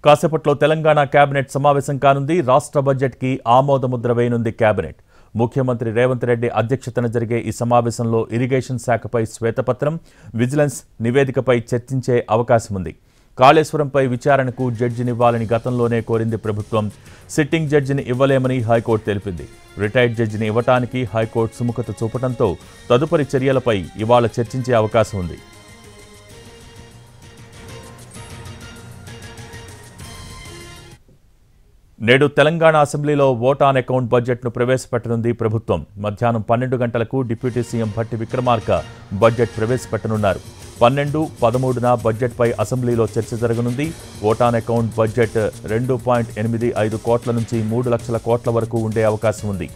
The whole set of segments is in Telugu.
కాసేపట్లో తెలంగాణ కేబినెట్ సమావేశం కానుంది. రాష్ట్ర బడ్జెట్కి ఆమోదముద్ర వేయనుంది కేబినెట్. ముఖ్యమంత్రి రేవంత్ రెడ్డి అధ్యక్షతన జరిగే ఈ సమావేశంలో ఇరిగేషన్ శాఖపై శ్వేతపత్రం, విజిలెన్స్ నివేదికపై చర్చించే అవకాశం ఉంది. కాళేశ్వరంపై విచారణకు జడ్జినివ్వాలని గతంలోనే కోరింది ప్రభుత్వం. సిట్టింగ్ జడ్జిని ఇవ్వలేమని హైకోర్టు తెలిపింది. రిటైర్డ్ జడ్జిని ఇవ్వటానికి హైకోర్టు సుముఖత చూపడంతో తదుపరి చర్యలపై ఇవాళ చర్చించే అవకాశం ఉంది. నేడు తెలంగాణ అసెంబ్లీలో ఓట్ ఆన్ అకౌంట్ బడ్జెట్ను ప్రవేశపెట్టనుంది ప్రభుత్వం. మధ్యాహ్నం 12 గంటలకు deputy CM Bhatti Vikramarka budget ప్రవేశపెట్టనున్నారు. 12, 13న బడ్జెట్పై అసెంబ్లీలో చర్చ జరగనుంది. ఓట్ ఆన్ అకౌంట్ బడ్జెట్ 2.85 కోట్ల నుంచి 3 లక్షల కోట్ల వరకు ఉండే అవకాశం ఉంది.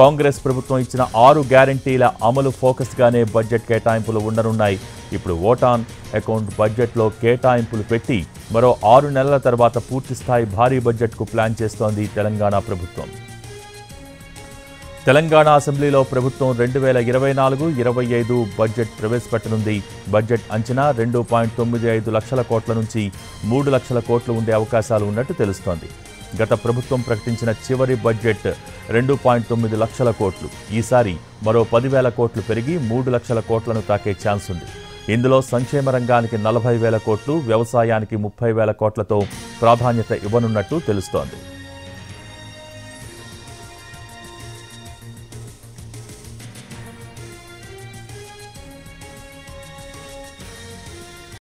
కాంగ్రెస్ ప్రభుత్వం ఇచ్చిన 6 గ్యారంటీల అమలు ఫోకస్గానే బడ్జెట్ కేటాయింపులు ఉండనున్నాయి. ఇప్పుడు ఓట్ ఆన్ అకౌంట్ బడ్జెట్లో కేటాయింపులు పెట్టి మరో 6 నెలల తర్వాత పూర్తిస్థాయి భారీ బడ్జెట్కు ప్లాన్ చేస్తోంది తెలంగాణ ప్రభుత్వం. తెలంగాణ అసెంబ్లీలో ప్రభుత్వం 2024-25 బడ్జెట్ ప్రవేశపెట్టనుంది. బడ్జెట్ అంచనా 2.95 లక్షల కోట్ల నుంచి 3 లక్షల కోట్లు ఉండే అవకాశాలు ఉన్నట్టు తెలుస్తోంది. గత ప్రభుత్వం ప్రకటించిన చివరి బడ్జెట్ 2.9 లక్షల కోట్లు. ఈసారి మరో 10,000 కోట్లు పెరిగి 3 లక్షల కోట్లను తాకే ఛాన్స్ ఉంది. ఇందులో సంక్షేమ రంగానికి 40,000 కోట్లు, వ్యవసాయానికి 30,000 కోట్లతో ప్రాధాన్యత ఇవ్వనున్నట్టు తెలుస్తోంది.